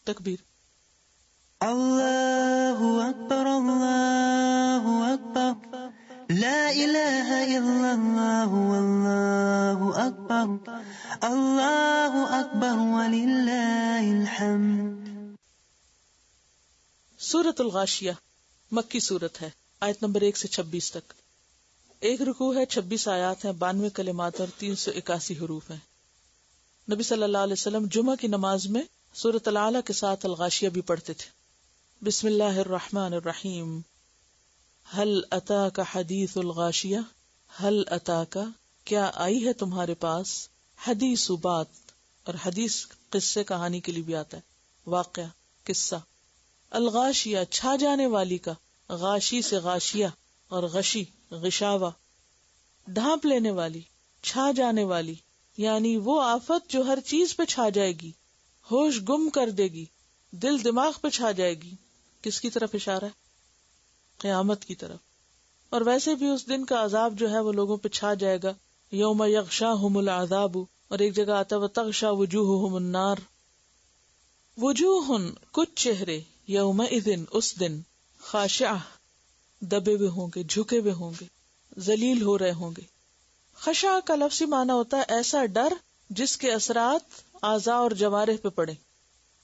تکبیر. اللہ اکبر اللہ اکبر لا الہ الا اللہ واللہ اکبر اللہ اکبر وللہ الحمد. سورۃ الغاشیہ مکی سورت ہے، آیت نمبر 1 سے 26 تک. ایک رکوع ہے، 26 آیات ہیں، 92 کلمات اور 381 حروف ہیں. نبی صلی اللہ علیہ وسلم جمعہ کی نماز میں سورۃ الاعلیٰ کے ساتھ الغاشیہ بھی پڑھتے تھے. بسم اللہ الرحمن الرحیم. هل اتاک حدیث الغاشیہ، هل اتاک کیا آئی ہے تمہارے پاس، حدیث بات، اور حدیث قصے کہانی کے لیے بھی آتا ہے، واقعہ قصہ. الغاشیہ چھا جانے والی کا، غاشی سے غاشیہ اور غشی غشاوہ، ڈھانپ لینے والی، چھا جانے والی، یعنی وہ آفت جو ہر چیز پہ چھا جائے گی، ہوش گم کر دے گی، دل دماغ پہ چھا جائے گی. کس کی طرف اشارہ ہے؟ قیامت کی طرف. اور ویسے بھی اس دن کا عذاب جو ہے وہ لوگوں پہ چھا جائے گا. یوم یغشاہم العذاب، اور ایک جگہ آتا ہے وتغشا وجوہہم النار. وجوہ کچھ چہرے، یومئذ اس دن، خاشعہ دبے ہوئے ہوں گے، جھکے ہوئے ہوں گے، ذلیل ہو رہے ہوں گے. خشع کا لفظی معنی ہوتا ہے ایسا ڈر جس کے اثرات اعضاء اور جوارح پہ پڑے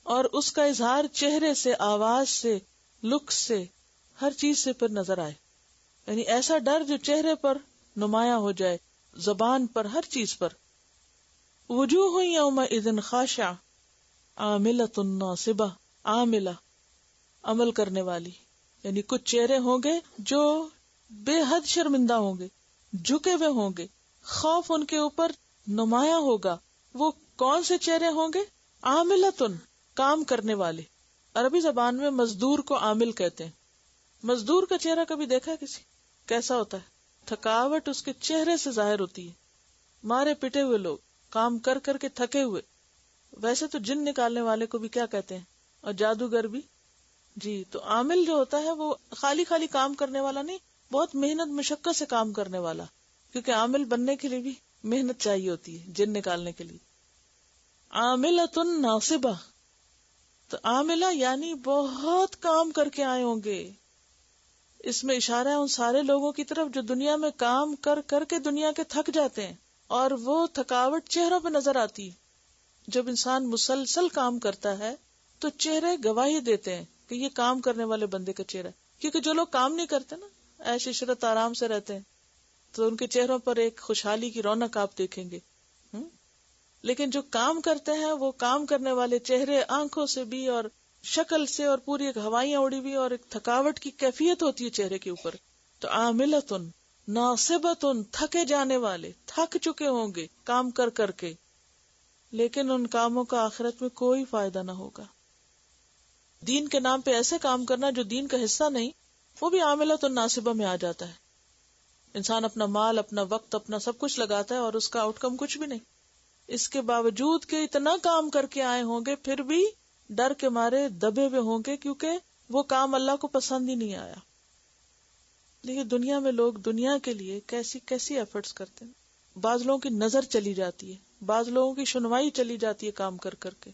اور اس کا اظہار چہرے سے، آواز سے، لک سے، ہر چیز سے پھر نظر آئے. یعنی ایسا ڈر جو چہرے پر نمایاں ہو جائے، زبان پر، ہر چیز پر. وجوہ یومئذ خاشعہ عاملۃ ناصبہ، عاملہ عمل کرنے والی، یعنی کچھ چہرے ہوں گے جو بے حد شرمندہ ہوں گے، جھکے ہوئے ہوں گے، خوف ان کے اوپر نمایاں ہوگا. وہ کون سے چہرے ہوں گے؟ عاملۃن، کام کرنے والے. عربی زبان میں مزدور کو عامل کہتے ہیں. مزدور کا چہرہ کبھی دیکھا کسی؟ کیسا ہوتا ہے؟ تھکاوٹ اس کے چہرے سے ظاہر ہوتی ہے. مارے پٹے ہوئے لوگ، کام کر کر کے تھکے ہوئے. ویسے تو جن نکالنے والے کو بھی کیا کہتے ہیں، اور جادوگر بھی. جی، تو عامل جو ہوتا ہے وہ خالی خالی کام کرنے والا نہیں، بہت محنت مشقت سے کام کرنے والا، کیونکہ عامل بننے کے لیے بھی محنت چاہیے ہوتی ہے جن نکالنے کے لیے. عاملۃ ناصبہ، تو عاملہ یعنی بہت کام کر کے آئے ہوں گے. اس میں اشارہ ہے ان سارے لوگوں کی طرف جو دنیا میں کام کر کر کے دنیا کے تھک جاتے ہیں اور وہ تھکاوٹ چہروں پہ نظر آتی ہے. جب انسان مسلسل کام کرتا ہے تو چہرے گواہی دیتے ہیں کہ یہ کام کرنے والے بندے کا چہرہ ہے. کیونکہ جو لوگ کام نہیں کرتے نا، عیش عشرت آرام سے رہتے ہیں، تو ان کے چہروں پر ایک خوشحالی کی رونق آپ دیکھیں گے. لیکن جو کام کرتے ہیں وہ کام کرنے والے چہرے، آنکھوں سے بھی اور شکل سے، اور پوری ایک ہوائیاں اڑی ہوئی اور ایک تھکاوٹ کی کیفیت ہوتی ہے چہرے کے اوپر. تو عاملۃن ناصبۃن، تھکے جانے والے، تھک چکے ہوں گے کام کر کر کے، لیکن ان کاموں کا آخرت میں کوئی فائدہ نہ ہوگا. دین کے نام پہ ایسے کام کرنا جو دین کا حصہ نہیں، وہ بھی عاملۃ ناصبہ میں آ جاتا ہے. انسان اپنا مال، اپنا وقت، اپنا سب کچھ لگاتا ہے اور اس کا آؤٹ کم کچھ بھی نہیں. اس کے باوجود کہ اتنا کام کر کے آئے ہوں گے پھر بھی ڈر کے مارے دبے ہوئے ہوں گے، کیونکہ وہ کام اللہ کو پسند ہی نہیں آیا. لیکن دنیا میں لوگ دنیا کے لیے کیسی کیسی ایفرٹس کرتے ہیں. بعض لوگوں کی نظر چلی جاتی ہے، بعض لوگوں کی سنوائی چلی جاتی ہے کام کر کر کے.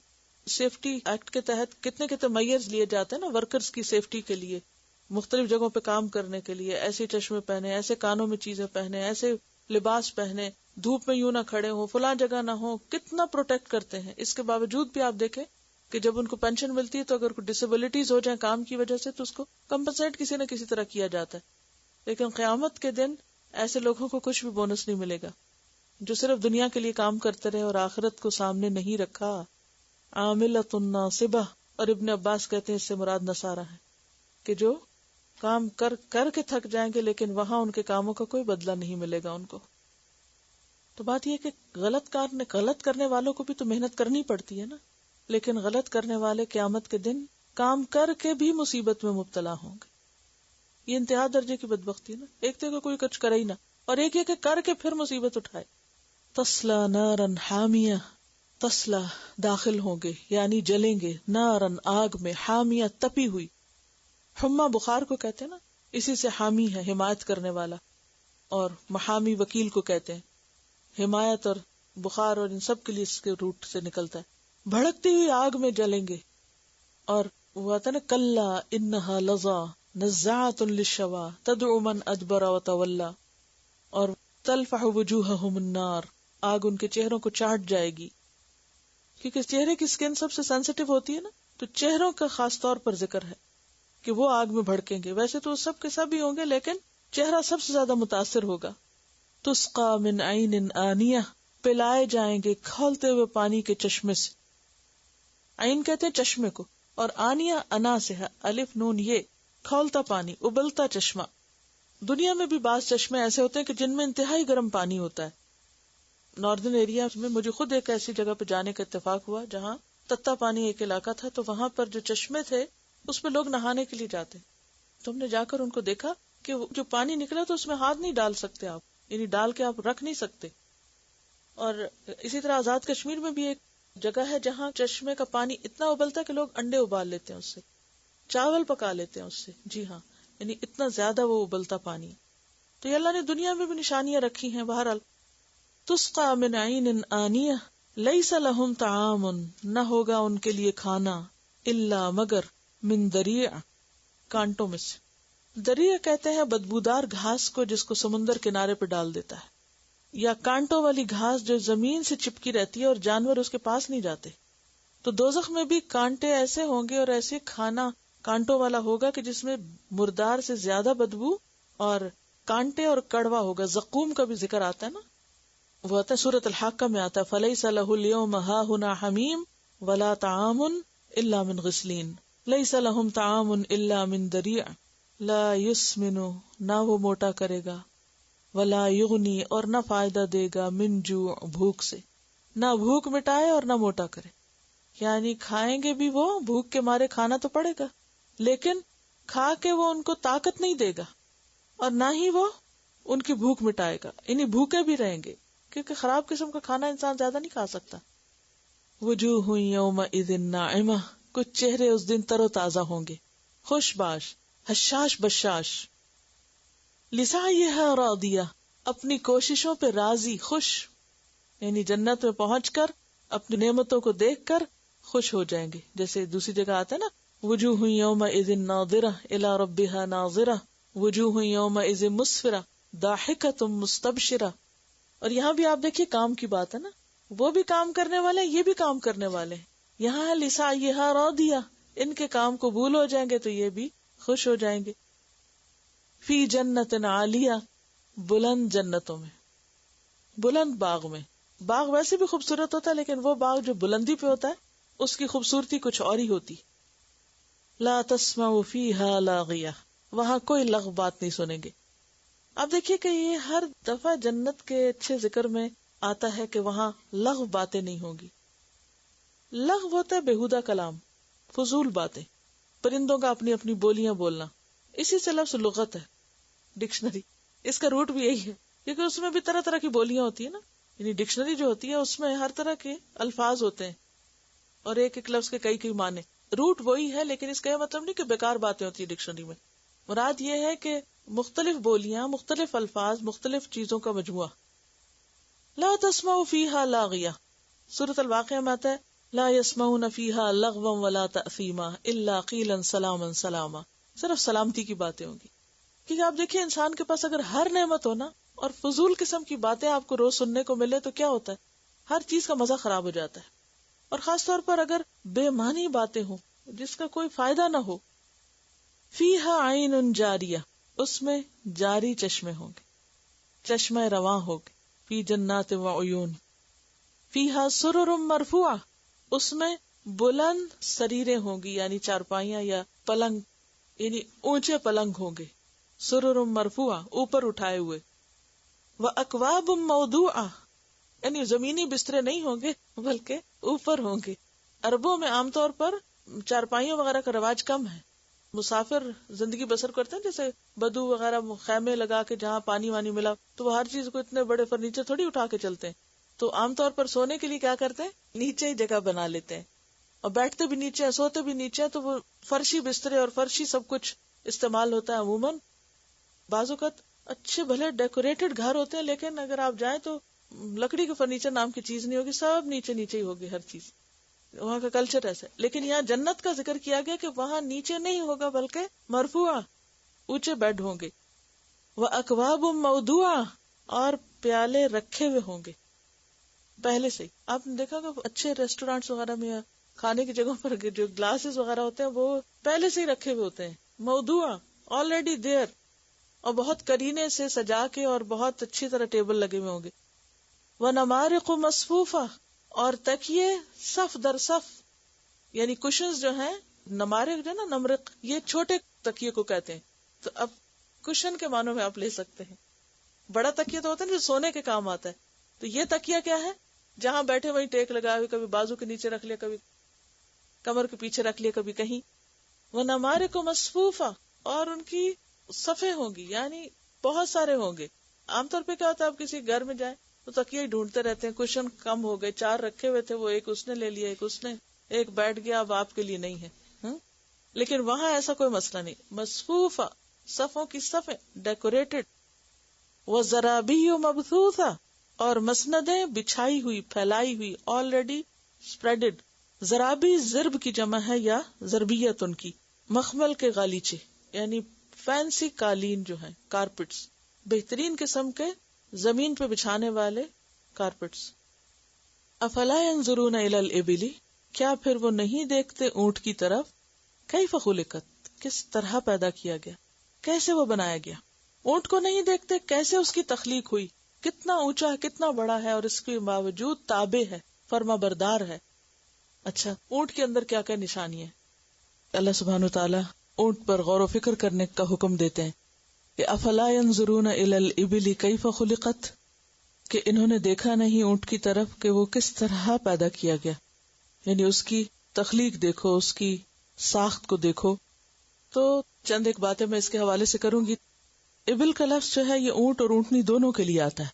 سیفٹی ایکٹ کے تحت کتنے کتنے میئرز لیے جاتے ہیں نا ورکرز کی سیفٹی کے لیے، مختلف جگہوں پہ کام کرنے کے لیے. ایسے چشمے پہنے، ایسے کانوں میں چیزیں پہنے، ایسے لباس پہنے، دھوپ میں یوں نہ کھڑے ہوں، فلاں جگہ نہ ہو، کتنا پروٹیکٹ کرتے ہیں. اس کے باوجود بھی آپ دیکھیں کہ جب ان کو پینشن ملتی ہے تو اگر کوئی ڈسیبلٹیز ہو جائیں کام کی وجہ سے تو اس کو کمپنسیٹ کسی نہ کسی طرح کیا جاتا ہے. لیکن قیامت کے دن ایسے لوگوں کو کچھ بھی بونس نہیں ملے گا جو صرف دنیا کے لیے کام کرتے رہے اور آخرت کو سامنے نہیں رکھا. عاملۃ ناصبہ. اور ابن عباس کہتے ہیں اس سے مراد نصارہ ہے کہ جو کام کر کر کے تھک جائیں گے لیکن وہاں ان کے کاموں کا کوئی بدلہ نہیں ملے گا ان کو. تو بات یہ کہ غلط کرنے والوں کو بھی تو محنت کرنی پڑتی ہے نا، لیکن غلط کرنے والے قیامت کے دن کام کر کے بھی مصیبت میں مبتلا ہوں گے. یہ انتہا درجے کی بدبختی ہے نا. ایک تو کوئی کچھ کرے ہی نہ، اور ایک یہ کہ کر کے پھر مصیبت اٹھائے. تسلا نارن حامیہ، تسلا داخل ہوں گے یعنی جلیں گے، نارن آگ میں، حامیہ تپی ہوئی. حما بخار کو کہتے ہیں نا، اسی سے حامی ہے حمایت کرنے والا، اور محامی وکیل کو کہتے ہیں. حمایت اور بخار اور ان سب کے لیے اس کے روٹ سے نکلتا ہے. بھڑکتی ہوئی آگ میں جلیں گے. اور وہ آتا نا کلا انہا لظا نزاعۃ للشوا تدعو من ادبر وتولا، اور تلفح وجوہہم النار، آگ ان کے چہروں کو چاٹ جائے گی، کیونکہ چہرے کی سکن سب سے سینسیٹیو ہوتی ہے نا، تو چہروں کا خاص طور پر ذکر ہے کہ وہ آگ میں بھڑکیں گے. ویسے تو سب کے سب ہی ہوں گے لیکن چہرہ سب سے زیادہ متاثر ہوگا. تسقا من عین آنیہ، پلائے جائیں گے کھولتے ہوئے پانی کے چشمے سے. عین کہتے ہیں چشمے کو، اور آنیہ انا سے ہے، الف نون یہ، کھولتا پانی، ابلتا چشمہ. دنیا میں بھی بعض چشمے ایسے ہوتے ہیں کہ جن میں انتہائی گرم پانی ہوتا ہے. ناردرن ایریا میں مجھے خود ایک ایسی جگہ پہ جانے کا اتفاق ہوا جہاں تتا پانی ایک علاقہ تھا، تو وہاں پر جو چشمے تھے اس پہ لوگ نہانے کے لیے جاتے. تو ہم نے جا کر ان کو دیکھا کہ جو پانی نکلا تو اس میں ہاتھ نہیں ڈال سکتے آپ، یعنی ڈال کے آپ رکھ نہیں سکتے. اور اسی طرح آزاد کشمیر میں بھی ایک جگہ ہے جہاں چشمے کا پانی اتنا ابلتا ہے کہ لوگ انڈے ابال لیتے ہیں اس سے، چاول پکا لیتے ہیں اس سے. جی ہاں، یعنی اتنا زیادہ وہ ابلتا پانی. تو یہ اللہ نے دنیا میں بھی نشانیاں رکھی ہیں. بہرحال تسقا من عین آنیہ لیس لہم طعام، نہ ہوگا ان کے لیے کھانا، الا مگر من دریع، کانٹوں میں سے. دریع کہتے ہیں بدبودار گھاس کو جس کو سمندر کنارے پہ ڈال دیتا ہے، یا کانٹوں والی گھاس جو زمین سے چپکی رہتی ہے اور جانور اس کے پاس نہیں جاتے. تو دوزخ میں بھی کانٹے ایسے ہوں گے اور ایسے کھانا کانٹوں والا ہوگا کہ جس میں مردار سے زیادہ بدبو اور کانٹے اور کڑوا ہوگا. زقوم کا بھی ذکر آتا ہے نا، وہ آتا ہے سورۃ الحاقہ میں آتا ہے فلیس لہ اليوم ہاہنا حمیم ولا طعام الا من غسلین لیس لہم طعام الا من دریع لا یسمن، نہ وہ موٹا کرے گا، ولا یغنی اور نہ فائدہ دے گا، من جوع بھوک سے، نہ بھوک مٹائے اور نہ موٹا کرے. یعنی کھائیں گے بھی وہ بھوک کے مارے، کھانا تو پڑے گا لیکن کھا کے وہ ان کو طاقت نہیں دے گا اور نہ ہی وہ ان کی بھوک مٹائے گا، یعنی بھوکے بھی رہیں گے کیونکہ خراب قسم کا کھانا انسان زیادہ نہیں کھا سکتا. وجوہ یومئذ ناعمہ، کچھ چہرے اس دن تر و تازہ ہوں گے، خوش باش، حشاش بشاش. لسعیہا راضیہ، اپنی کوششوں پہ راضی، خوش، یعنی جنت میں پہنچ کر اپنی نعمتوں کو دیکھ کر خوش ہو جائیں گے. جیسے دوسری جگہ آتا ہے نا وجوہ یومئذ ناظرہ الی ربہا ناظرہ وجوہ یومئذ مسفرہ ضاحکۃ مستبشرہ. اور یہاں بھی آپ دیکھیے کام کی بات ہے نا، وہ بھی کام کرنے والے ہیں، یہ بھی کام کرنے والے ہیں. یہاں ہے لسعیہا راضیہ، ان کے کام قبول ہو جائیں گے تو یہ بھی خوش ہو جائیں گے. فی جنت عالیہ، بلند جنتوں میں، بلند باغ میں. باغ ویسے بھی خوبصورت ہوتا ہے لیکن وہ باغ جو بلندی پہ ہوتا ہے اس کی خوبصورتی کچھ اور ہی ہوتی. لا تسمع فیہا لاغیہ، وہاں کوئی لغو بات نہیں سنیں گے. اب دیکھیے کہ یہ ہر دفعہ جنت کے اچھے ذکر میں آتا ہے کہ وہاں لغو باتیں نہیں ہوں گی. لغو ہوتا ہے بیہودہ کلام، فضول باتیں، پرندوں کا اپنی اپنی بولیاں بولنا. اسی سے لفظ لغت ہے، ڈکشنری، اس کا روٹ بھی یہی ہے کیونکہ اس میں بھی طرح طرح کی بولیاں ہوتی ہیں نا. یعنی ڈکشنری جو ہوتی ہے اس میں ہر طرح کے الفاظ ہوتے ہیں اور ایک ایک لفظ کے کئی کئی معنی. روٹ وہی ہے لیکن اس کا یہ مطلب نہیں کہ بیکار باتیں ہوتی ہیں ڈکشنری میں. مراد یہ ہے کہ مختلف بولیاں، مختلف الفاظ، مختلف چیزوں کا مجموعہ. لا تسمعوا فیہا لاغیہ، سورۃ الواقعہ میں آتا ہے لا یسمعون فیہا لغوا ولا تأثیما الا قیلا سلاما سلاما. صرف سلامتی کی باتیں ہوں گی. کیونکہ آپ دیکھیے انسان کے پاس اگر ہر نعمت ہو نا اور فضول قسم کی باتیں آپ کو روز سننے کو ملے تو کیا ہوتا ہے، ہر چیز کا مزہ خراب ہو جاتا ہے. اور خاص طور پر اگر بے معنی باتیں ہوں جس کا کوئی فائدہ نہ ہو. فیہا عین جاریہ، اس میں جاری چشمے ہوں گے، چشمہ رواں ہوگے. فی جنات وعیون. فیہا سرر مرفوعہ، اس میں بلند سریریں ہوں گی، یعنی چارپائیاں یا پلنگ، یعنی اونچے پلنگ ہوں گے. سرر مرفوعہ، اوپر اٹھائے ہوئے. وَأَكْوَابٌ مَوْضُوعَةٌ، یعنی زمینی بسترے نہیں ہوں گے بلکہ اوپر ہوں گے. عربوں میں عام طور پر چارپائیوں وغیرہ کا رواج کم ہے. مسافر زندگی بسر کرتے ہیں جیسے بدو وغیرہ خیمے لگا کے جہاں پانی وانی ملا تو وہ ہر چیز کو اتنے بڑے فرنیچر تھوڑی اٹھا کے چلتے ہیں. تو عام طور پر سونے کے لیے کیا کرتے ہیں، نیچے ہی جگہ بنا لیتے ہیں اور بیٹھتے بھی نیچے، سوتے بھی نیچے. تو وہ فرشی بسترے اور فرشی سب کچھ استعمال ہوتا ہے. عموماً بعض اوقات اچھے بھلے ڈیکوریٹڈ گھر ہوتے ہیں لیکن اگر آپ جائیں تو لکڑی کے فرنیچر نام کی چیز نہیں ہوگی، سب نیچے نیچے ہی ہوگی ہر چیز. وہاں کا کلچر ایسا ہے. لیکن یہاں جنت کا ذکر کیا گیا کہ وہاں نیچے نہیں ہوگا بلکہ مرفوعہ، اونچے بیڈ ہوں گے. وَأَكْوَابٌ مَوْضُوعَةٌ، اور پیالے رکھے ہوئے ہوں گے پہلے سے. آپ نے دیکھا کہ اچھے ریسٹورینٹس وغیرہ میں یا کھانے کی جگہوں پر جو گلاسز وغیرہ ہوتے ہیں وہ پہلے سے ہی رکھے ہوئے ہوتے ہیں، موضوع آلریڈی دیئر، اور بہت کرینے سے سجا کے اور بہت اچھی طرح ٹیبل لگے ہوئے ہوں گے. وَنَمَارِقُ مَصْفُوفَةٌ، اور تکیے صف در صف، یعنی کشنز جو ہیں، نمارق جو ہے نا، نمرق یہ چھوٹے تکیے کو کہتے ہیں. تو اب کشن کے معنوں میں آپ لے سکتے ہیں. بڑا تکیہ تو ہوتا ہے جو سونے کے کام آتا ہے، تو یہ تکیہ کیا ہے؟ جہاں بیٹھے وہیں ٹیک لگا ہوئے، کبھی بازو کے نیچے رکھ لیا، کبھی کمر کے پیچھے رکھ لیا، کبھی کہیں. وَنَمَارِقُ مَصْفُوفَةٌ، اور ان کی صفیں ہوں گی، یعنی بہت سارے ہوں گے. عام طور پہ کیا ہوتا ہے، آپ کسی گھر میں جائیں تو تکیے ہی ڈھونڈتے رہتے ہیں. کشن کم ہو گئے، 4 رکھے ہوئے تھے، وہ ایک اس نے لے لیا، ایک اس نے، ایک بیٹھ گیا، اب آپ کے لیے نہیں ہے. لیکن وہاں ایسا کوئی مسئلہ نہیں. مصفوفہ، صفوں کی صفیں، ڈیکوریٹڈ. وَزَرَابِيُّ مَبْثُوثَةٌ، اور مسندیں بچھائی ہوئی، پھیلائی ہوئی، آلریڈی سپریڈڈ. زرابی ضرب کی جمع ہے یا ضربیتن کی. مخمل کے غالیچے، یعنی فینسی قالین جو ہیں، کارپٹس، بہترین قسم کے زمین پہ بچھانے والے کارپٹس. افلا ينظرون الى الابل، کیا پھر وہ نہیں دیکھتے اونٹ کی طرف؟ کیف خلقت، کس طرح پیدا کیا گیا، کیسے وہ بنایا گیا. اونٹ کو نہیں دیکھتے کیسے اس کی تخلیق ہوئی، کتنا اونچا ہے، کتنا بڑا ہے، اور اس کے باوجود تابع ہے، فرما بردار ہے. اچھا، اونٹ کے اندر کیا کیا نشانی ہے؟ اللہ سبحانہ وتعالی اونٹ پر غور و فکر کرنے کا حکم دیتے ہیں کہ افلا ينظرون الى الابل کیف خلقت، کہ انہوں نے دیکھا نہیں اونٹ کی طرف کہ وہ کس طرح پیدا کیا گیا. یعنی اس کی تخلیق دیکھو، اس کی ساخت کو دیکھو. تو چند ایک باتیں میں اس کے حوالے سے کروں گی. ابل کا لفظ جو ہے یہ اونٹ اور اونٹنی دونوں کے لیے آتا ہے.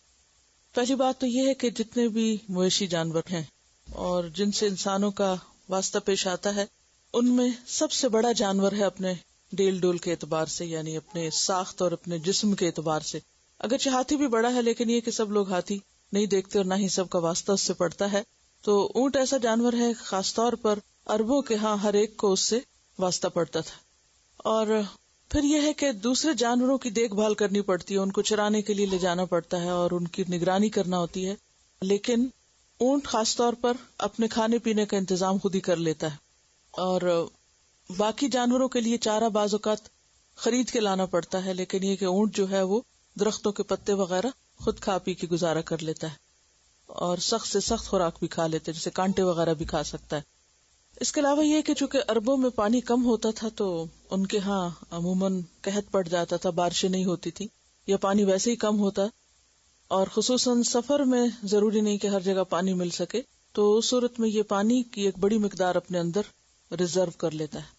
پہلی بات تو یہ ہے کہ جتنے بھی مویشی جانور ہیں اور جن سے انسانوں کا واسطہ پیش آتا ہے، ان میں سب سے بڑا جانور ہے اپنے ڈیل ڈول کے اعتبار سے، یعنی اپنے ساخت اور اپنے جسم کے اعتبار سے. اگرچہ ہاتھی بھی بڑا ہے، لیکن یہ کہ سب لوگ ہاتھی نہیں دیکھتے اور نہ ہی سب کا واسطہ اس سے پڑتا ہے. تو اونٹ ایسا جانور ہے، خاص طور پر عربوں کے ہاں ہر ایک کو اس سے واسطہ پڑتا تھا. اور پھر یہ ہے کہ دوسرے جانوروں کی دیکھ بھال کرنی پڑتی ہے، ان کو چرانے کے لیے لے جانا پڑتا ہے اور ان کی نگرانی کرنا ہوتی ہے. لیکن اونٹ خاص طور پر اپنے کھانے پینے کا انتظام خود ہی کر لیتا ہے، اور باقی جانوروں کے لیے چارہ بعض اوقات خرید کے لانا پڑتا ہے. لیکن یہ کہ اونٹ جو ہے وہ درختوں کے پتے وغیرہ خود کھا پی کے گزارا کر لیتا ہے، اور سخت سے سخت خوراک بھی کھا لیتے ہیں، جیسے کانٹے وغیرہ بھی کھا سکتا ہے. اس کے علاوہ یہ کہ چونکہ عربوں میں پانی کم ہوتا تھا تو ان کے ہاں عموماً قحط پڑ جاتا تھا، بارشیں نہیں ہوتی تھی یا پانی ویسے ہی کم ہوتا، اور خصوصاً سفر میں ضروری نہیں کہ ہر جگہ پانی مل سکے. تو اس صورت میں یہ پانی کی ایک بڑی مقدار اپنے اندر ریزرو کر لیتا ہے.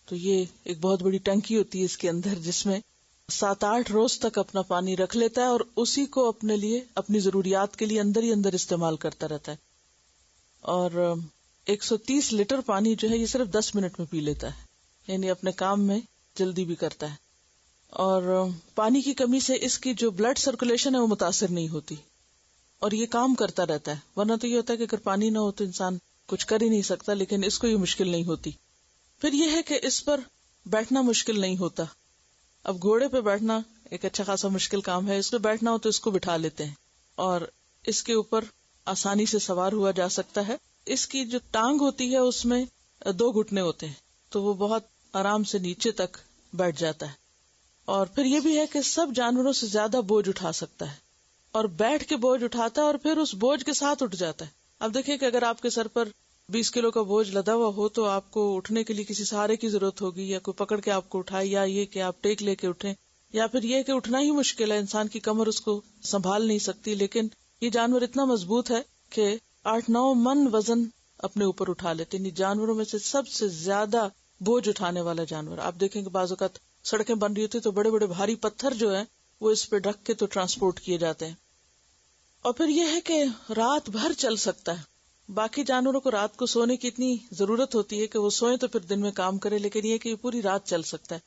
تو یہ ایک بہت بڑی ٹنکی ہوتی ہے اس کے اندر، جس میں 7-8 روز تک اپنا پانی رکھ لیتا ہے اور اسی کو اپنے لیے، اپنی ضروریات کے لیے اندر ہی اندر استعمال کرتا رہتا ہے. اور 130 لیٹر پانی جو ہے یہ صرف 10 منٹ میں پی لیتا ہے، یعنی اپنے کام میں جلدی بھی کرتا ہے. اور پانی کی کمی سے اس کی جو بلڈ سرکولیشن ہے وہ متاثر نہیں ہوتی، اور یہ کام کرتا رہتا ہے. ورنہ تو یہ ہوتا ہے کہ اگر پانی نہ ہو تو انسان کچھ کر ہی نہیں سکتا، لیکن اس کو یہ مشکل نہیں ہوتی. پھر یہ ہے کہ اس پر بیٹھنا مشکل نہیں ہوتا. اب گھوڑے پہ بیٹھنا ایک اچھا خاصا مشکل کام ہے، اس پہ بیٹھنا ہو تو اس کو بٹھا لیتے ہیں اور اس کے اوپر آسانی سے سوار ہوا جا سکتا ہے. اس کی جو ٹانگ ہوتی ہے اس میں 2 گھٹنے ہوتے ہیں، تو وہ بہت آرام سے نیچے تک بیٹھ جاتا ہے. اور پھر یہ بھی ہے کہ سب جانوروں سے زیادہ بوجھ اٹھا سکتا ہے، اور بیٹھ کے بوجھ اٹھاتا ہے اور پھر اس بوجھ کے ساتھ اٹھ جاتا ہے. اب دیکھیں کہ اگر آپ کے سر پر 20 کلو کا بوجھ لدا ہوا ہو تو آپ کو اٹھنے کے لیے کسی سہارے کی ضرورت ہوگی، یا کوئی پکڑ کے آپ کو اٹھائے، یا یہ کہ آپ ٹیک لے کے اٹھیں، یا پھر یہ کہ اٹھنا ہی مشکل ہے، انسان کی کمر اس کو سنبھال نہیں سکتی. لیکن یہ جانور اتنا مضبوط ہے کہ 8-9 من وزن اپنے اوپر اٹھا لیتے ہیں. جانوروں میں سے سب سے زیادہ بوجھ اٹھانے والا جانور. آپ دیکھیں کہ بعض اوقات سڑکیں بن رہی ہوتی تو بڑے بڑے بھاری پتھر جو ہیں وہ اس پہ رکھ کے تو ٹرانسپورٹ کیے جاتے ہیں. اور پھر یہ ہے کہ رات بھر چل سکتا ہے. باقی جانوروں کو رات کو سونے کی اتنی ضرورت ہوتی ہے کہ وہ سوئیں تو پھر دن میں کام کرے، لیکن یہ کہ یہ پوری رات چل سکتا ہے.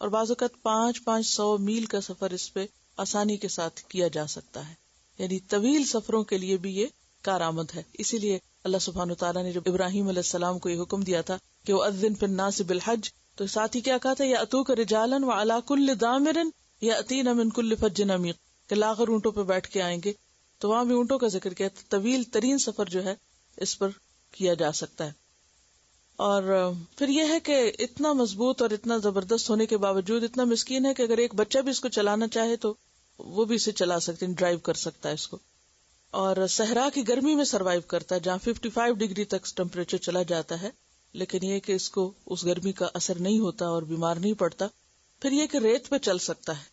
اور بعض اوقات 500 میل کا سفر اس پہ آسانی کے ساتھ کیا جا سکتا ہے. یعنی طویل سفروں کے لیے بھی یہ کارآمد ہے. اسی لیے اللہ سبحانہ وتعالیٰ نے جب ابراہیم علیہ السلام کو یہ حکم دیا تھا کہ وَأَذِّن فِي النَّاسِ بِالْحَجِّ، تو ساتھ ہی کیا کہا تھا، یَأْتُوکَ رِجَالًا وَعَلَىٰ كُلِّ ضَامِرٍ یَأْتِینَ مِن كُلِّ فَجٍّ عَمِیقٍ، کہ لاغر اونٹوں پہ بیٹھ کے آئیں گے. تو وہاں بھی اونٹوں کا ذکر کیا، طویل ترین سفر جو ہے اس پر کیا جا سکتا ہے. اور پھر یہ ہے کہ اتنا مضبوط اور اتنا زبردست ہونے کے باوجود اتنا مسکین ہے کہ اگر ایک بچہ بھی اس کو چلانا چاہے تو وہ بھی اسے چلا سکتے ہیں، ڈرائیو کر سکتا ہے اس کو. اور صحرا کی گرمی میں سروائیو کرتا ہے جہاں 55 ڈگری تک ٹمپریچر چلا جاتا ہے، لیکن یہ کہ اس کو اس گرمی کا اثر نہیں ہوتا اور بیمار نہیں پڑتا. پھر یہ کہ ریت پہ چل سکتا ہے،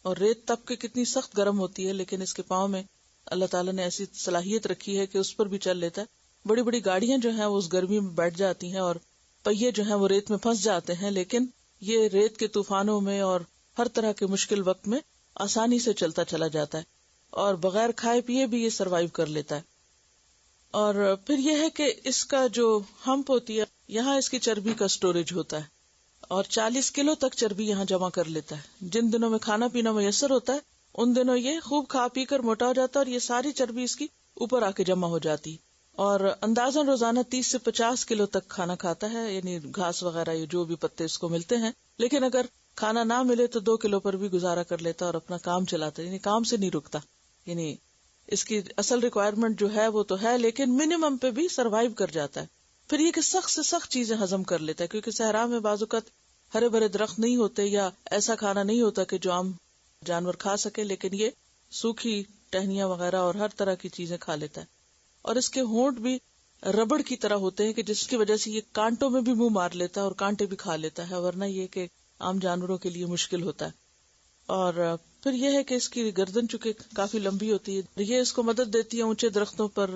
اور ریت تب کے کتنی سخت گرم ہوتی ہے، لیکن اس کے پاؤں میں اللہ تعالیٰ نے ایسی صلاحیت رکھی ہے کہ اس پر بھی چل لیتا ہے. بڑی بڑی گاڑیاں جو ہیں وہ اس گرمی میں بیٹھ جاتی ہیں اور پہیے جو ہیں وہ ریت میں پھنس جاتے ہیں، لیکن یہ ریت کے طوفانوں میں اور ہر طرح کے مشکل وقت میں آسانی سے چلتا چلا جاتا ہے اور بغیر کھائے پیے بھی یہ سروائیو کر لیتا ہے. اور پھر یہ ہے کہ اس کا جو ہمپ ہوتی ہے، یہاں اس کی چربی کا سٹوریج ہوتا ہے اور 40 کلو تک چربی یہاں جمع کر لیتا ہے. جن دنوں میں کھانا پینا میسر ہوتا ہے ان دنوں یہ خوب کھا پی کر موٹا ہو جاتا ہے اور یہ ساری چربی اس کی اوپر آ کے جمع ہو جاتی ہے. اور اندازاً روزانہ 30 سے 50 کلو تک کھانا کھاتا ہے، یعنی گھاس وغیرہ یہ جو بھی پتے اس کو ملتے ہیں. لیکن اگر کھانا نہ ملے تو 2 کلو پر بھی گزارا کر لیتا اور اپنا کام چلاتا ہے، یعنی کام سے نہیں رکتا. یعنی اس کی اصل ریکوائرمنٹ جو ہے وہ تو ہے، لیکن منیمم پہ بھی سروائیو کر جاتا ہے. پھر یہ کہ سخت سے سخت چیزیں ہضم کر لیتا ہے، کیونکہ صحرا میں بعض اوقات ہرے بھرے درخت نہیں ہوتے یا ایسا کھانا نہیں ہوتا کہ جو عام جانور کھا سکے، لیکن یہ سوکھی ٹہنیاں وغیرہ اور ہر طرح کی چیزیں کھا لیتا ہے. اور اس کے ہونٹ بھی ربڑ کی طرح ہوتے ہیں کہ جس کی وجہ سے یہ کانٹوں میں بھی منہ مار لیتا ہے اور کانٹے بھی کھا لیتا ہے، ورنہ یہ کہ عام جانوروں کے لیے مشکل ہوتا ہے. اور پھر یہ ہے کہ اس کی گردن چونکہ کافی لمبی ہوتی ہے، یہ اس کو مدد دیتی ہے اونچے درختوں پر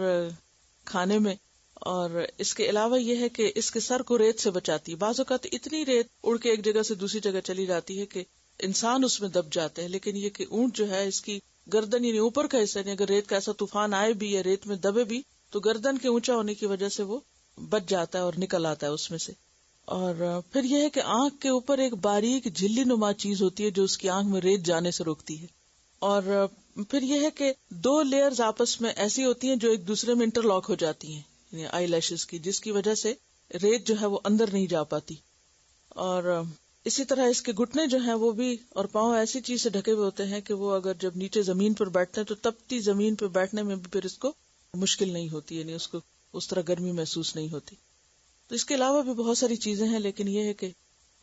کھانے میں. اور اس کے علاوہ یہ ہے کہ اس کے سر کو ریت سے بچاتی ہے. بعض اوقات اتنی ریت اڑ کے ایک جگہ سے دوسری جگہ چلی جاتی ہے کہ انسان اس میں دب جاتے ہیں، لیکن یہ کہ اونٹ جو ہے اس کی گردن یعنی اوپر کا حصہ، یعنی اگر ریت کا ایسا طوفان آئے بھی یا ریت میں دبے بھی تو گردن کے اونچا ہونے کی وجہ سے وہ بچ جاتا ہے اور نکل آتا ہے اس میں سے. اور پھر یہ ہے کہ آنکھ کے اوپر ایک باریک جھلی نما چیز ہوتی ہے جو اس کی آنکھ میں ریت جانے سے روکتی ہے. اور پھر یہ ہے کہ 2 لیئرز آپس میں ایسی ہوتی ہیں جو ایک دوسرے میں انٹر لاک ہو جاتی ہیں، یعنی آئی لیشز کی، جس کی وجہ سے ریت جو ہے وہ اندر نہیں جا پاتی. اور اسی طرح اس کے گھٹنے جو ہیں وہ بھی اور پاؤں ایسی چیز سے ڈھکے ہوئے ہوتے ہیں کہ وہ اگر جب نیچے زمین پر بیٹھتے ہیں تو تپتی زمین پہ بیٹھنے میں بھی پھر اس کو مشکل نہیں ہوتی، یعنی اس کو اس طرح گرمی محسوس نہیں ہوتی. تو اس کے علاوہ بھی بہت ساری چیزیں ہیں، لیکن یہ ہے کہ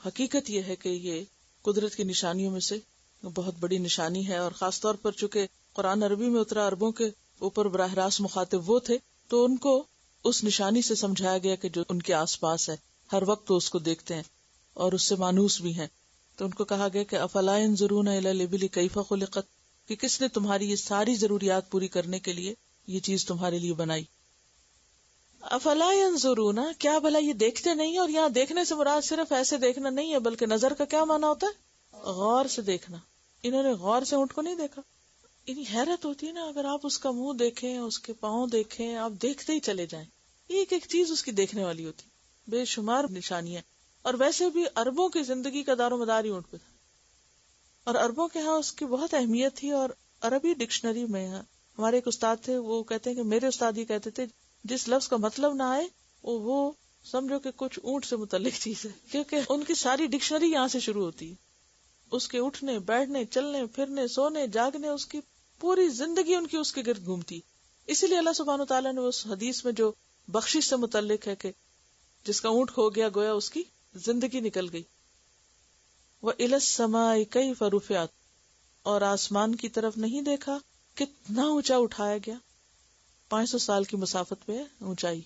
حقیقت یہ ہے کہ یہ قدرت کی نشانیوں میں سے بہت بڑی نشانی ہے. اور خاص طور پر چونکہ قرآن عربی میں اترا، عربوں کے اوپر براہ راست مخاطب وہ تھے، تو ان کو اس نشانی سے سمجھایا گیا کہ جو ان کے آس پاس ہے، ہر وقت وہ اس کو دیکھتے ہیں اور اس سے مانوس بھی ہیں. تو ان کو کہا گیا کہ افلا ينظرون الى الابل كيف خلقت، کہ کس نے تمہاری یہ ساری ضروریات پوری کرنے کے لیے یہ چیز تمہارے لیے بنائی. افلا ينظرون، کیا بھلا یہ دیکھتے نہیں؟ اور یہاں دیکھنے سے مراد صرف ایسے دیکھنا نہیں ہے، بلکہ نظر کا کیا معنی ہوتا ہے؟ غور سے دیکھنا. انہوں نے غور سے اونٹ کو نہیں دیکھا. اتنی حیرت ہوتی ہے نا، اگر آپ اس کا منہ دیکھیں، اس کے پاؤں دیکھیں، آپ دیکھتے ہی چلے جائیں. ایک ایک چیز اس کی دیکھنے والی ہوتی، بے شمار نشانیاں. اور ویسے بھی عربوں کی زندگی کا دار و مدار ہی اونٹ پہ تھا، اور عربوں کے ہاں اس کی بہت اہمیت تھی. اور عربی ڈکشنری میں ہمارے ایک استاد تھے، وہ کہتے ہیں کہ میرے استاد ہی کہتے تھے جس لفظ کا مطلب نہ آئے وہ سمجھو کہ کچھ اونٹ سے متعلق چیز ہے، کیونکہ ان کی ساری ڈکشنری یہاں سے شروع ہوتی ہے. اس کے اٹھنے بیٹھنے چلنے پھرنے سونے جاگنے، اس کی پوری زندگی ان کی اس کے گرد گھومتی. اسی لیے اللہ سبحانہ وتعالیٰ نے اس حدیث میں جو بخشش سے متعلق ہے کہ جس کا اونٹ کھو گیا گویا اس کی زندگی نکل گئی. وَإِلَى السَّمَاءِ كَيْفَ رُفِعَتْ، اور آسمان کی طرف نہیں دیکھا کتنا اونچا اٹھایا گیا، 500 سال کی مسافت پہ اونچائی.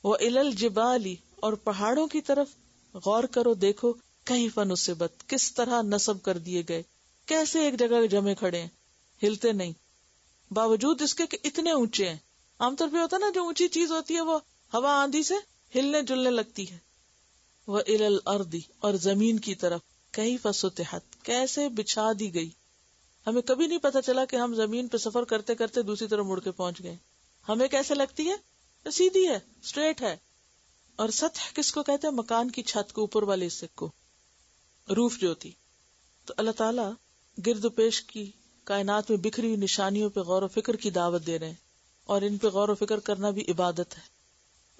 وَإِلَى الْجِبَالِ، اور پہاڑوں کی طرف غور کرو دیکھو، كَيْفَ نُصِبَتْ، کس طرح نصب کر دیے گئے، کیسے ایک جگہ جمے کھڑے ہیں، ہلتے نہیں، باوجود اس کے کہ اتنے اونچے ہیں. عام طور پہ ہوتا ہے نا جو اونچی چیز ہوتی ہے وہ ہوا آندھی سے ہلنے جلنے لگتی ہے. وَإِلَى الْأَرْضِ، اور زمین کی طرف، كَيْفَ سُطِحَتْ، کیسے بچھا دی گئی. ہمیں کبھی نہیں پتا چلا کہ ہم زمین پہ سفر کرتے کرتے دوسری طرف مڑ کے پہنچ گئے. ہمیں کیسے لگتی ہے؟ سیدھی ہے، اسٹریٹ ہے. اور سطح کس کو کہتے ہیں؟ مکان کی چھت کو، اوپر والے حصے کو، روف جو ہوتی. تو اللہ تعالیٰ گرد و پیش کی کائنات میں بکھری ہوئی نشانیوں پہ غور و فکر کی دعوت دے رہے ہیں، اور ان پہ غور و فکر کرنا بھی عبادت ہے.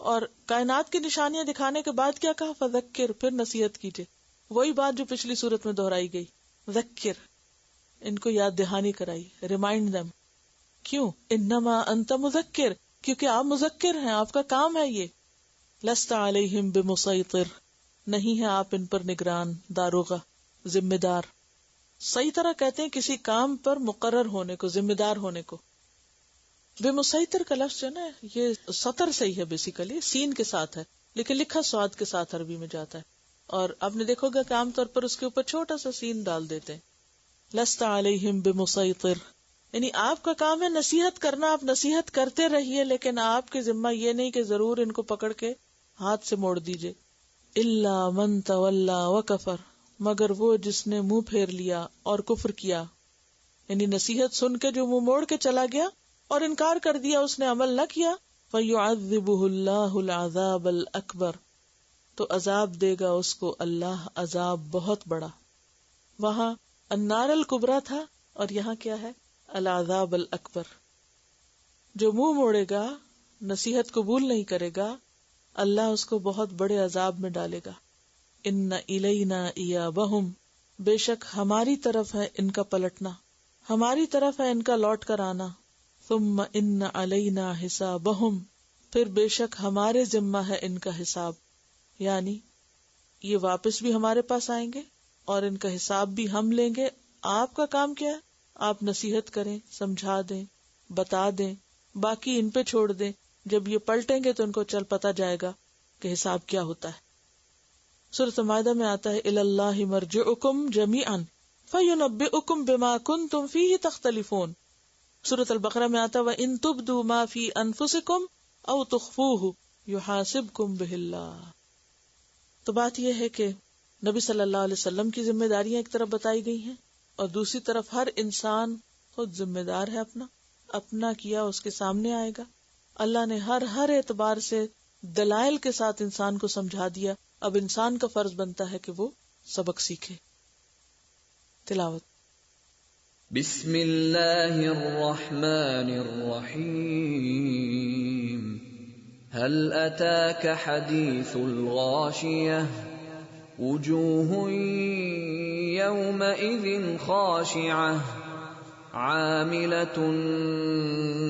اور کائنات کی نشانیاں دکھانے کے بعد کیا کہا؟ فذکر، پھر نصیحت کیجیے. وہی بات جو پچھلی صورت میں دہرائی گئی، ذکر، ان کو یاد دہانی کرائی، ریمائنڈ دم. کیوں؟ انما انت مذکر، کیونکہ آپ مذکر ہیں، آپ کا کام ہے یہ. لست علیہم بمسیطر، نہیں ہے آپ ان پر نگران، داروغہ، ذمہ دار. صحیح طرح کہتے ہیں کسی کام پر مقرر ہونے کو، ذمہ دار ہونے کو. بے مسیطر کا لفظ جو نا یہ سطر سے ہی ہے، بیسیکلی سین کے ساتھ ہے، لیکن لکھا سواد کے ساتھ عربی میں جاتا ہے. اور آپ نے دیکھو گا کہ عام طور پر اس کے اوپر چھوٹا سا سین ڈال دیتے ہیں. لست علیہم بمسیطر، یعنی آپ کا کام ہے نصیحت کرنا، آپ نصیحت کرتے رہیے، لیکن آپ کے ذمہ یہ نہیں کہ ضرور ان کو پکڑ کے ہاتھ سے موڑ دیجئے. الا من تولا وکفر، مگر وہ جس نے منہ پھیر لیا اور کفر کیا، یعنی نصیحت سن کے جو منہ موڑ کے چلا گیا اور انکار کر دیا، اس نے عمل نہ کیا. فَيُعَذِّبُهُ اللَّهُ الْعَذَابَ الْأَكْبَرَ، تو عذاب دے گا اس کو اللہ عذاب بہت بڑا. وہاں النار الکبریٰ تھا اور یہاں کیا ہے؟ العذاب الاکبر. جو منہ موڑے گا، نصیحت قبول نہیں کرے گا، اللہ اس کو بہت بڑے عذاب میں ڈالے گا. ان الینا ایابہم، بے شک ہماری طرف ہے ان کا پلٹنا، ہماری طرف ہے ان کا لوٹ کر آنا. ثم ان علینا حسابہم، پھر بے شک ہمارے ذمہ ہے ان کا حساب، یعنی یہ واپس بھی ہمارے پاس آئیں گے اور ان کا حساب بھی ہم لیں گے. آپ کا کام کیا ہے؟ آپ نصیحت کریں، سمجھا دیں، بتا دیں، باقی ان پہ چھوڑ دیں. جب یہ پلٹیں گے تو ان کو چل پتا جائے گا کہ حساب کیا ہوتا ہے. سورۃ المائدہ میں آتا ہے الی اللہ مرجعکم جمیعا فینبئکم بما کنتم فیہ تختلفون. سورۃ البقرہ میں آتا ہے وَإِن تُبْدُوا مَا فِي أَنفُسِكُمْ أَوْ تُخْفُوهُ يُحَاسِبْكُم بِهِ اللَّهُ. تو بات یہ ہے کہ نبی صلی اللہ علیہ وسلم کی ذمہ داریاں ایک طرف بتائی گئی ہیں اور دوسری طرف ہر انسان خود ذمہ دار ہے، اپنا کیا اس کے سامنے آئے گا. اللہ نے ہر اعتبار سے دلائل کے ساتھ انسان کو سمجھا دیا. اب انسان کا فرض بنتا ہے کہ وہ سبق سیکھے. تلاوت. بسم اللہ الرحمن الرحیم. هل اتاک حدیث الغاشیہ وجوہ یومئذ خاشعہ عاملۃ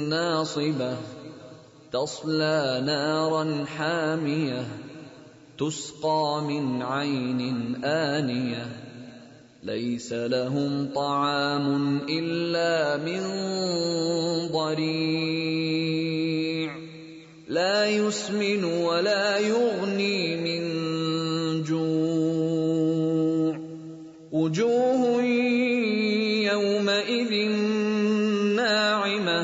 ناصبہ تصلی نارا حامیہ تسقى من عين آنية ليس لهم طعام إلا من ضريع لا يسمن ولا يغني من جوع وجوه يومئذ ناعمة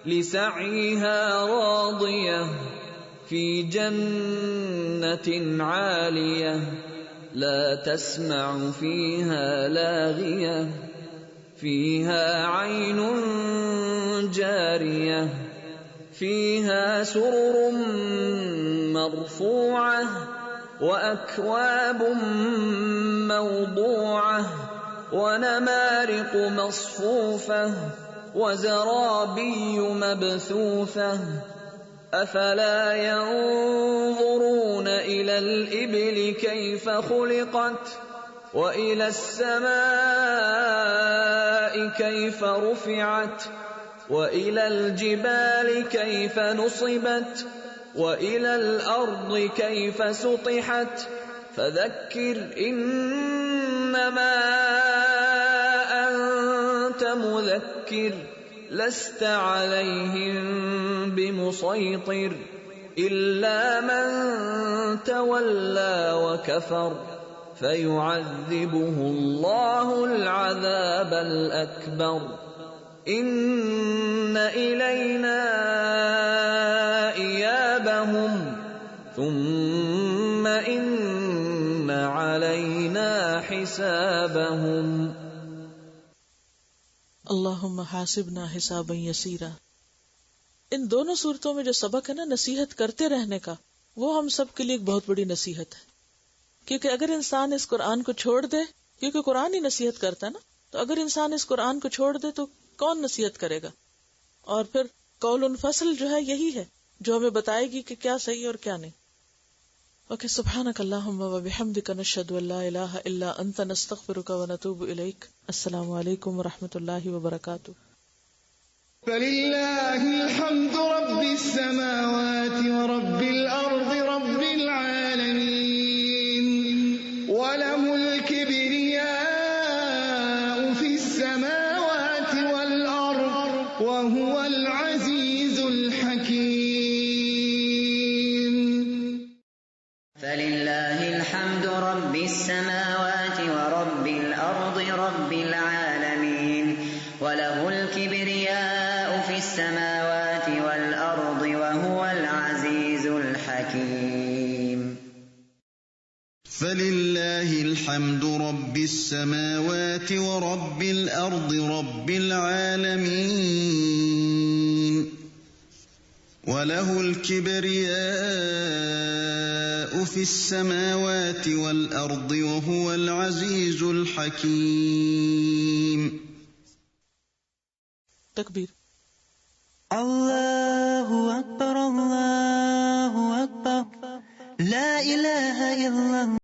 لسعيها راضية في جنة عالية لا تسمع فيها لاغية فيها عين جارية فيها سرر مرفوعة وأكواب موضوعة ونمارق مصفوفة وزرابي مبثوثة أفلا ينظرون إلى الإبل كيف خلقت وإلى السماء كيف رفعت وإلى الجبال كيف نصبت وإلى الأرض كيف سطحت فذكر إنما أنت مذكر لست عليهم بمسيطر إلا من تولى وكفر فيعذبه الله العذاب الأكبر إن إلينا إيابهم ثم إن علينا حسابهم. اللہم حاسبنا حسابا یسیرا. ان دونوں صورتوں میں جو سبق ہے نا نصیحت کرتے رہنے کا، وہ ہم سب کے لیے ایک بہت بڑی نصیحت ہے. کیونکہ اگر انسان اس قرآن کو چھوڑ دے، کیونکہ قرآن ہی نصیحت کرتا ہے نا، تو اگر انسان اس قرآن کو چھوڑ دے تو کون نصیحت کرے گا؟ اور پھر قول فصل جو ہے یہی ہے جو ہمیں بتائے گی کہ کیا صحیح اور کیا نہیں. اوکے، سبحانک اللہم و بحمدک نشہد ان لا الہ الا انت نستغفرک و نتوب الیک. السلام علیکم و رحمۃ اللہ وبرکاتہ. فللہ الحمد رب السماوات ورب الارض رب العالمین وله الكبریاء فی السماوات والارض وهو العزیز الحکیم. فللہ الحمد رب السماوات ورب الارض رب العالمین وله الكبریاء فی السماوات والارض وهو العزیز الحکیم. فللہ الحمد رب السماوات ورب الارض رب العالمین وله الكبرياء في السماوات والأرض وهو العزيز الحكيم. تکبیر. اللہ اکبر، اللہ اکبر، لا الہ الا اللہ.